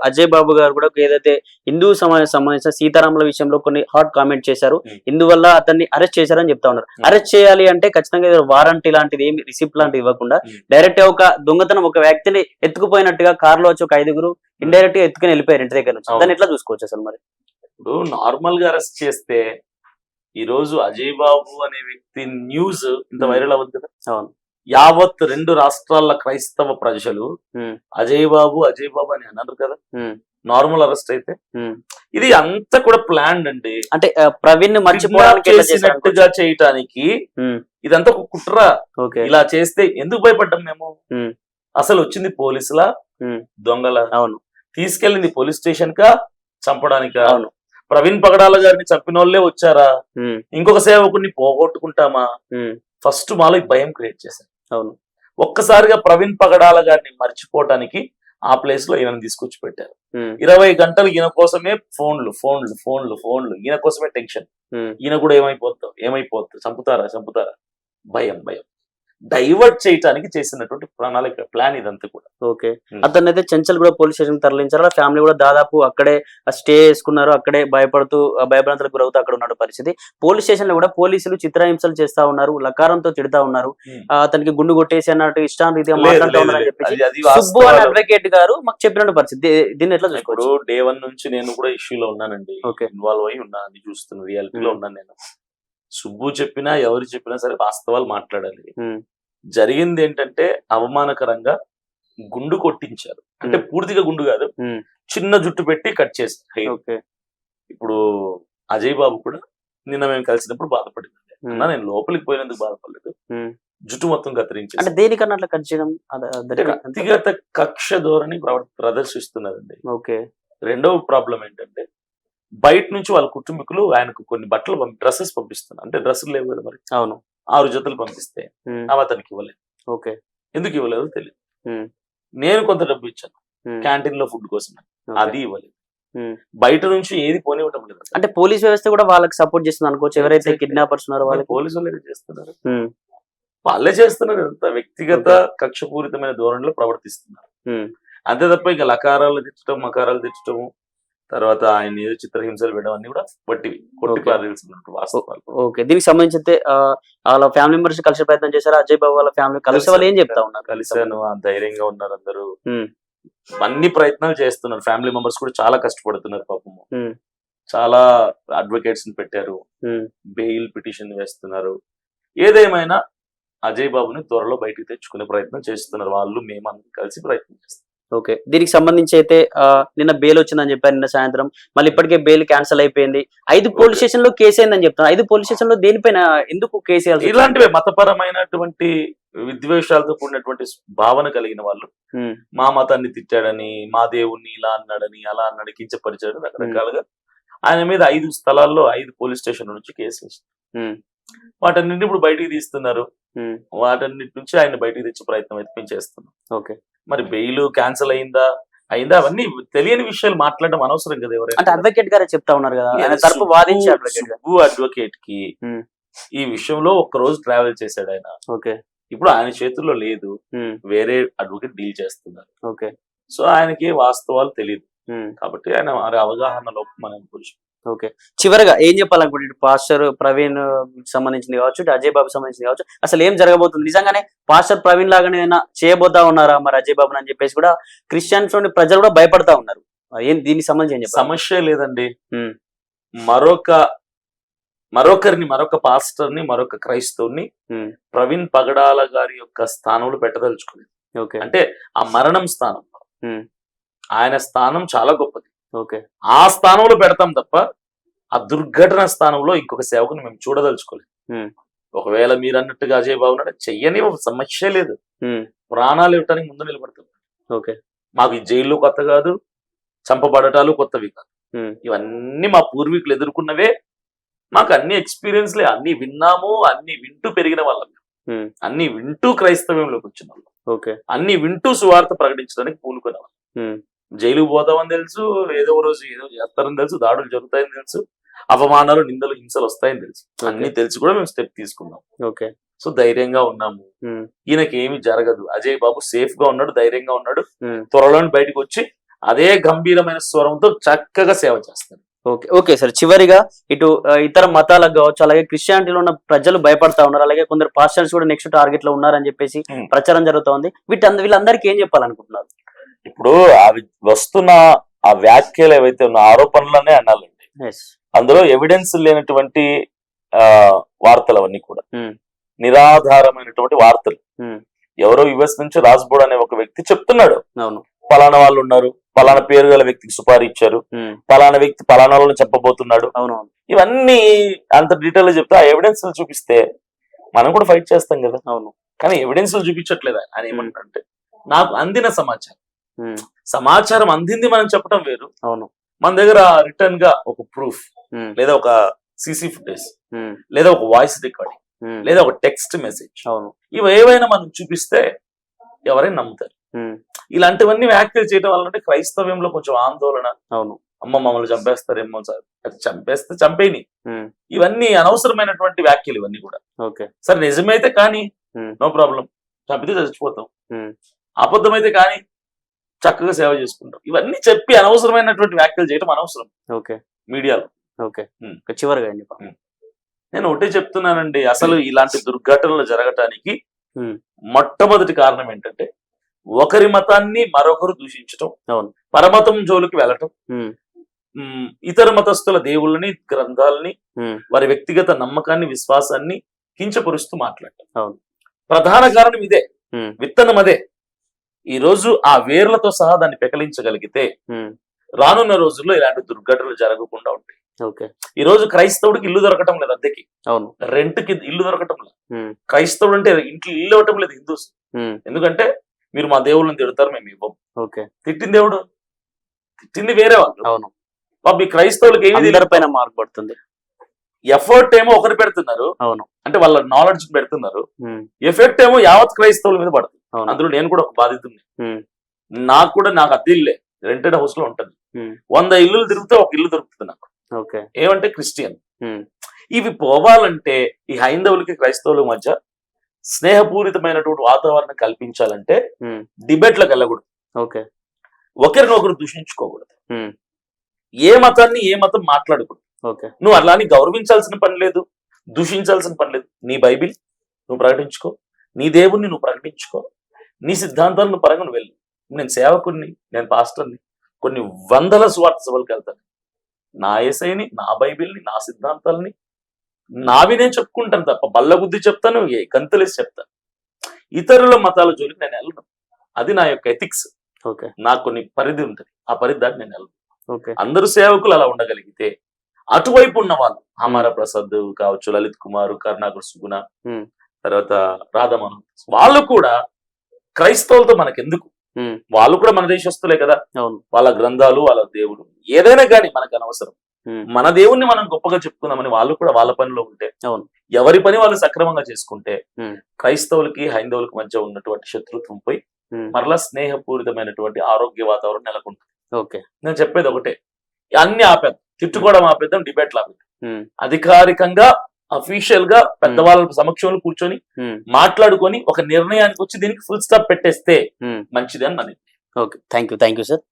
అజయ్ బాబు గారు కూడా ఏదైతే హిందూ సమాజం సంబంధించిన సీతారాముల విషయంలో కొన్ని హాట్ కామెంట్ చేశారు. ఇందువల్ల అతన్ని అరెస్ట్ చేశారని చెప్తా ఉన్నారు. అరెస్ట్ చేయాలి అంటే ఖచ్చితంగా వారంటీ లాంటిది ఏమి రిసిప్ట్ లాంటిది ఇవ్వకుండా డైరెక్ట్ గా ఒక దొంగతనం ఒక వ్యక్తిని ఎత్తుకుపోయినట్టుగా కారులో వచ్చి ఒక 5గురు ఇండైరెక్ట్ గా ఎత్తుకుని వెళ్ళిపోయారు ఇంటి దగ్గర నుంచి. దాన్ని ఎట్లా చూసుకోవచ్చు అసలు? మరి ఇప్పుడు నార్మల్ గా అరెస్ట్ చేస్తే ఈ రోజు అజయ్ బాబు అనే వ్యక్తి న్యూస్ ఇంత వైరల్ అవ్వదు కదా. అవును, యావత్ 2 రాష్ట్రాల క్రైస్తవ ప్రజలు అజయ్ బాబు అని అన్నారు కదా నార్మల్ అరెస్ట్ అయితే. ఇది అంతా కూడా ప్లాన్ అండి. అంటే ప్రవీణ్ మర్చిపోయినట్టుగా చేయటానికి ఇదంతా ఒక కుట్ర. ఇలా చేస్తే ఎందుకు భయపడ్డాం మేము? అసలు వచ్చింది పోలీసులా దొంగల? అవును. తీసుకెళ్ళింది పోలీస్ స్టేషన్ కా చంపడానికా? అవును. ప్రవీణ్ పగడాల గారిని చంపిన వాళ్ళే వచ్చారా? ఇంకొక సేవకుడిని పోగొట్టుకుంటామా? ఫస్ట్ మాలో భయం క్రియేట్ చేశారు. అవును. ఒక్కసారిగా ప్రవీణ్ పగడాల గారిని మర్చిపోవటానికి ఆ ప్లేస్ లో ఈయన తీసుకొచ్చి పెట్టారు. 20 గంటలు ఈయన కోసమే ఫోన్లు. ఈయన కోసమే టెన్షన్. ఈయన కూడా ఏమైపోద్దు, చంపుతారా భయం. డైవర్ట్ చేయడానికి చేసినటువంటి ప్రణాళిక, ప్లాన్ ఇదంతా కూడా. ఓకే. అతను అయితే చెంచల్ కూడా పోలీస్ స్టేషన్ తరలించారు. ఫ్యామిలీ కూడా దాదాపు అక్కడే స్టే చేసుకున్నారు. అక్కడే భయభ్రాంతులకు గురవుతూ అక్కడ ఉన్న పరిస్థితి. పోలీస్ స్టేషన్ లో కూడా పోలీసులు చిత్రహింసలు చేస్తా ఉన్నారు, లకారంతో తిడతా ఉన్నారు. అతనికి గుండు కొట్టేసి అన్నట్టు ఇష్టారీతిగా మాట్లాడుతూ ఉన్నారని చెప్పేసి సుబ్బు అనే అడ్వకేట్ గారు మాకు చెప్పిన పరిస్థితి. దీన్ని ఎట్లా చూసుకోవచ్చు? డే 1 నుంచి నేను కూడా ఇష్యూలో ఉన్నానండి. ఇన్వాల్వ్ అయి ఉన్నా, అన్ని చూస్తున్నా, రియాలిటీలో ఉన్నాను నేను. సుబ్బు చెప్పినా ఎవరు చెప్పినా సరే వాస్తవాలు మాట్లాడాలి. జరిగింది ఏంటంటే అవమానకరంగా గుండు కొట్టించారు. అంటే పూర్తిగా గుండు కాదు, చిన్న జుట్టు పెట్టి కట్ చేశారు. ఇప్పుడు అజయ్ బాబు కూడా నిన్న మేము కలిసినప్పుడు బాధపడింది. అన్నా నేను లోపలికి పోయినందుకు బాధపడలేదు, జుట్టు మొత్తం కత్తిరించారు. అంటే దేనికన్నా అట్లా కట్ చేయడం? వ్యక్తిగత కక్ష ధోరణి ప్రదర్శిస్తున్నదండి. ఓకే. రెండవ ప్రాబ్లం ఏంటంటే బయట నుంచి వాళ్ళ కుటుంబీకులు ఆయనకు కొన్ని బట్టలు డ్రెస్సెస్ పంపిస్తున్నారు. అంటే డ్రెస్సులు లేవు కదా మరి. అవును. 6 జతలు పంపిస్తే అవి అతనికి ఇవ్వలేదు. ఓకే. ఎందుకు ఇవ్వలేదు తెలియదు. నేను కొంత డబ్బు ఇచ్చాను క్యాంటీన్ లో ఫుడ్ కోసం, అది ఇవ్వలేదు. బయట నుంచి ఏది పోనివ్వటం లేదు. అంటే పోలీస్ వ్యవస్థ కూడా వాళ్ళకి సపోర్ట్ చేస్తుంది అనుకోవచ్చు. ఎవరైతే కిడ్నాపర్స్ ఉన్నారో వాళ్ళు పోలీసు వాళ్ళు చేస్తున్నారు, వాళ్ళే చేస్తున్నారు. అంత వ్యక్తిగత కక్షపూరితమైన ధోరణిలో ప్రవర్తిస్తున్నారు. అంతే తప్ప ఇంకా లకారాలు తెచ్చటం, మకారాలు తెచ్చటము, తర్వాత ఆయన ఏదో చిత్రహింసలు పెట్టడం అన్ని కూడా బట్టివి కొట్టి పారేల్సినట్టు వాస్తవాలు. ఓకే. దీనికి సంబంధించి అయితే వాళ్ళ ఫ్యామిలీ మెంబర్స్ కలిసే ప్రయత్నం చేశారు. అజయ్ బాబు వాళ్ళ ఫ్యామిలీ కలిసి వాళ్ళు ఏం చెప్తా ఉన్నారు? కలిసాను, ధైర్యంగా ఉన్నారు అందరూ. అన్ని ప్రయత్నాలు చేస్తున్నారు. ఫ్యామిలీ మెంబర్స్ కూడా చాలా కష్టపడుతున్నారు పాపము. చాలా అడ్వకేట్స్ ని పెట్టారు, బెయిల్ పిటిషన్ వేస్తున్నారు. ఏదేమైనా అజయ్ బాబుని త్వరలో బయటికి తెచ్చుకునే ప్రయత్నం చేస్తున్నారు వాళ్ళు, మేము అందరం కలిసి ప్రయత్నం చేస్తాం. ఓకే. దీనికి సంబంధించి అయితే నిన్న బెయిల్ వచ్చిందని చెప్పారు నిన్న సాయంత్రం. మళ్ళీ ఇప్పటికే బెయిల్ క్యాన్సిల్ అయిపోయింది. 5 పోలీస్ స్టేషన్ లో కేసు అయిందని చెప్తాను. 5 పోలీస్ స్టేషన్ లో దేనిపైన ఎందుకు కేసు వేయాలి? ఇలాంటివే మతపరమైనటువంటి విద్వేషాలతో కూడినటువంటి భావన కలిగిన వాళ్ళు మా మతాన్ని తిట్టాడని, మా దేవుణ్ణి ఇలా అన్నాడని, అలా అన్నాడు, కించపరిచాడు, రకరకాలుగా ఆయన మీద 5 స్థలాల్లో 5 పోలీస్ స్టేషన్ల నుంచి కేసు వేస్తారు. వాటన్నింటి ఇప్పుడు బయటికి తీస్తున్నారు. వాటన్నిటి నుంచి ఆయన బయటికి తెచ్చే ప్రయత్నం అయితే మేము చేస్తున్నాం. ఓకే. మరి బెయిల్ క్యాన్సిల్ అయిందా అవన్నీ తెలియని విషయాలు మాట్లాడడం అనవసరం కదా. ఎవరైనా అడ్వకేట్ గారే చెప్తా ఉన్నారు కదా, తరపు వాదించే అడ్వకేట్ కి ఈ విషయంలో 1 రోజు ట్రావెల్ చేశాడు ఆయన. ఓకే. ఇప్పుడు ఆయన చేతుల్లో లేదు, వేరే అడ్వకేట్ డీల్ చేస్తున్నారు. ఓకే. సో ఆయనకి వాస్తవాలు తెలియదు కాబట్టి ఆయన అవగాహన లోపం మనం పురుషుడు. ఓకే. చివరిగా ఏం చెప్పాలనుకుంటే పాస్టర్ ప్రవీణ్ సంబంధించింది కావచ్చు, అజయ్ బాబు సంబంధించింది కావచ్చు, అసలు ఏం జరగబోతుంది? నిజంగానే పాస్టర్ ప్రవీణ్ లాగానే ఏమైనా చేయబోతా ఉన్నారా మరి అజయ్ బాబు అని చెప్పేసి కూడా క్రిస్టియన్స్ లోని ప్రజలు కూడా భయపడతా ఉన్నారు. దీనికి సంబంధించి ఏం చెప్పాలి? సమస్య లేదండి. మరొక పాస్టర్ ని, మరొక క్రైస్తవుని ప్రవీణ్ పగడాల గారి యొక్క స్థానంలో పెట్టదలుచుకుంది. అంటే ఆ మరణం స్థానం, ఆయన స్థానం చాలా గొప్పది. ఆ స్థానంలో పెడతాం తప్ప ఆ దుర్ఘటన స్థానంలో ఇంకొక సేవకుని మేము చూడదలుచుకోలేదు. ఒకవేళ మీరు అన్నట్టుగా అజయ్ బాబు నాయుడు చెయ్యని సమస్య లేదు, ప్రాణాలు ఇవ్వటానికి ముందు నిలబడతాం. మాకు ఈ జైల్లో కొత్త కాదు, చంపబడటాలు కొత్తవి కాదు. ఇవన్నీ మా పూర్వీకులు ఎదుర్కొన్నవే. మాకు అన్ని ఎక్స్పీరియన్స్లే, అన్ని విన్నాము, అన్ని వింటూ పెరిగిన వాళ్ళం, అన్ని వింటూ క్రైస్తవ్యంలోకి వచ్చిన వాళ్ళం, అన్ని వింటూ సువార్త ప్రకటించడానికి పూనుకునే వాళ్ళం. జైలుకు పోతామని తెలుసు, ఏదో రోజు ఏదో చేస్తారని తెలుసు, దాడులు జరుగుతాయని తెలుసు, అవమానాలు, నిందలు, హింసలు వస్తాయని తెలుసు. అన్ని తెలిసి కూడా మేము స్టెప్ తీసుకున్నాం. సో ధైర్యంగా ఉన్నాము. ఈయనకి ఏమి జరగదు. అజయ్ బాబు సేఫ్ గా ఉన్నాడు, ధైర్యంగా ఉన్నాడు. త్వరలో బయటకు వచ్చి అదే గంభీరమైన స్వరంతో చక్కగా సేవ చేస్తారు. ఓకే ఓకే సార్, చివరిగా ఇటు ఇతర మతాలకు కావచ్చు, అలాగే క్రిస్టియానిటీలో ఉన్న ప్రజలు భయపడతా ఉన్నారు, అలాగే కొందరు పాస్టర్స్ కూడా నెక్స్ట్ టార్గెట్ లో ఉన్నారని చెప్పేసి ప్రచారం జరుగుతా ఉంది. వీళ్ళందరికీ ఏం చెప్పాలనుకుంటున్నారు? ఇప్పుడు అవి వస్తున్న ఆ వ్యాఖ్యలు ఏవైతే ఉన్న ఆరోపణలనే అనాలండి, అందులో ఎవిడెన్స్ లేనటువంటి వార్తలు అవన్నీ కూడా నిరాధారమైనటువంటి వార్తలు. ఎవరో యుఎస్ నుంచి రాజ్బోర్డ్ అనే ఒక వ్యక్తి చెప్తున్నాడు, పలానా వాళ్ళు ఉన్నారు, పలానా పేరు గల వ్యక్తికి సుపారీ ఇచ్చారు, పలానా వ్యక్తి పలానా వాళ్ళని చెప్పబోతున్నాడు, ఇవన్నీ అంత డీటెయిల్ గా చెప్తే ఆ ఎవిడెన్స్ చూపిస్తే మనం కూడా ఫైట్ చేస్తాం కదా. కానీ ఎవిడెన్స్ చూపించట్లేదు. ఆయన ఏమంటారంటే నాకు అందిన సమాచారం అందింది మనం చెప్పడం వేరు, మన దగ్గర రిటర్న్ గా ఒక ప్రూఫ్ లేదా ఒక సీసీ ఫుటేజ్ లేదా ఒక వాయిస్ రికార్డింగ్ లేదా ఒక టెక్స్ట్ మెసేజ్, ఇవి ఏవైనా మనం చూపిస్తే ఎవరైనా నమ్ముతారు. ఇలాంటివన్నీ వ్యాఖ్యలు చేయడం వల్ల అంటే క్రైస్తవ్యంలో కొంచెం ఆందోళన, అమ్మ మమ్మల్ని చంపేస్తారేమో, అది చంపేస్తే చంపేని, ఇవన్నీ అనవసరమైనటువంటి వ్యాఖ్యలు ఇవన్నీ కూడా. సరే నిజమైతే కానీ నో ప్రాబ్లం, చంపితే చచ్చిపోతాం, అబద్ధమైతే కానీ చక్కగా సేవ చేసుకుంటాం. ఇవన్నీ చెప్పి అనవసరమైనటువంటి వ్యాఖ్యలు చేయడం అనవసరం మీడియాలో. చివరిగా నేను ఒకటే చెప్తున్నానండి, అసలు ఇలాంటి దుర్ఘటనలు జరగటానికి మొట్టమొదటి కారణం ఏంటంటే ఒకరి మతాన్ని మరొకరు దూషించటం, పరమతం జోలికి వెళ్ళటం, ఇతర మతస్థుల దేవుళ్ళని, గ్రంథాలని, వారి వ్యక్తిగత నమ్మకాన్ని, విశ్వాసాన్ని కించపరుస్తూ మాట్లాడటం. ప్రధాన కారణం ఇదే, విత్తనం అదే. ఈ రోజు ఆ వేర్లతో సహా దాన్ని పెకలించగలిగితే రానున్న రోజుల్లో ఇలాంటి దుర్ఘటనలు జరగకుండా ఉంటాయి. ఈ రోజు క్రైస్తవుడికి ఇల్లు దొరకటం లేదు, అద్దెకి రెంట్ కి ఇల్లు దొరకటం లేదు. క్రైస్తవుడు అంటే ఇంట్లో ఇల్లు ఇవ్వటం లేదు హిందూస్. ఎందుకంటే మీరు మా దేవుళ్ళని తిడతారు, మేము ఇవ్వం. తిట్టింది దేవుడు, తిట్టింది వేరే వాళ్ళు. ఈ క్రైస్తవులకి ఏమి పైన మార్పు పడుతుంది. ఎఫర్ట్ ఏమో ఒకరు పెడుతున్నారు, అంటే వాళ్ళ నాలెడ్జ్ పెడుతున్నారు, ఎఫెక్ట్ ఏమో యావత్ క్రైస్తవుల మీద పడుతుంది. అందులో నేను కూడా ఒక బాధితుడిని. నాకు అద్దె ఇల్లే, రెంటెడ్ హౌస్ లో ఉంటుంది. 100 ఇల్లులు తిరిగితే ఒక ఇల్లు దొరుకుతుంది నాకు. ఏమంటే క్రిస్టియన్. ఇవి పోవాలంటే ఈ హైందవులకి క్రైస్తవుల మధ్య స్నేహపూరితమైనటువంటి వాతావరణం కల్పించాలంటే డిబేట్లకు వెళ్ళకూడదు, ఒకరినొకరు దూషించుకోకూడదు, ఏ మతాన్ని ఏ మతం మాట్లాడకూడదు. నువ్వు అలాని గౌరవించాల్సిన పని లేదు, దూషించాల్సిన పని లేదు. నీ బైబిల్ నువ్వు ప్రకటించుకో, నీ దేవుణ్ణి నువ్వు ప్రకటించుకో, నీ సిద్ధాంతాలను పరంగా నువ్వు వెళ్ళు. నేను సేవకుడిని, నేను పాస్టర్ని, కొన్ని వందల సువార్త సభలకు వెళ్తాను. నా యేసయ్యని, నా బైబిల్ని, నా సిద్ధాంతాలని నావి నేను చెప్పుకుంటాను తప్ప బల్లబుద్ధి చెప్తాను, గంతులేసి చెప్తాను. ఇతరుల మతాల జోలికి నేను వెళ్ళను. అది నా యొక్క ఎథిక్స్. నాకు కొన్ని పరిధి ఉంటుంది, ఆ పరిధి దాటి నేను వెళ్ళను. అందరూ సేవకులు అలా ఉండగలిగితే అటువైపు ఉన్న వాళ్ళు, అమర ప్రసాద్ కావచ్చు, లలిత్ కుమార్, కరుణాకర్ సుగుణ, తర్వాత రాధమను, వాళ్ళు కూడా క్రైస్తవులతో మనకెందుకు, వాళ్ళు కూడా మన దేశస్తులే కదా. వాళ్ళ గ్రంథాలు, వాళ్ళ దేవుడు ఏదైనా కానీ మనకు అనవసరం. మన దేవుణ్ణి మనం గొప్పగా చెప్పుకుందామని వాళ్ళు కూడా వాళ్ళ పనిలో ఉంటే, ఎవరి పని వాళ్ళు సక్రమంగా చేసుకుంటే క్రైస్తవులకి హైందవులకి మధ్య ఉన్నటువంటి శత్రుత్వం పోయి మరలా స్నేహపూరితమైనటువంటి ఆరోగ్య వాతావరణం నెలకొంటుంది. నేను చెప్పేది ఒకటే, అన్ని ఆపేద్దాం, తిట్టుకోవడం ఆపేద్దాం, డిబేట్లు ఆపేద్దాం. అధికారికంగా అఫీషియల్ గా పెద్దవాళ్ళ సమక్షంలో కూర్చొని మాట్లాడుకొని ఒక నిర్ణయానికి వచ్చి దీనికి ఫుల్ స్టాప్ పెట్టేస్తే మంచిది అని. Thank you sir.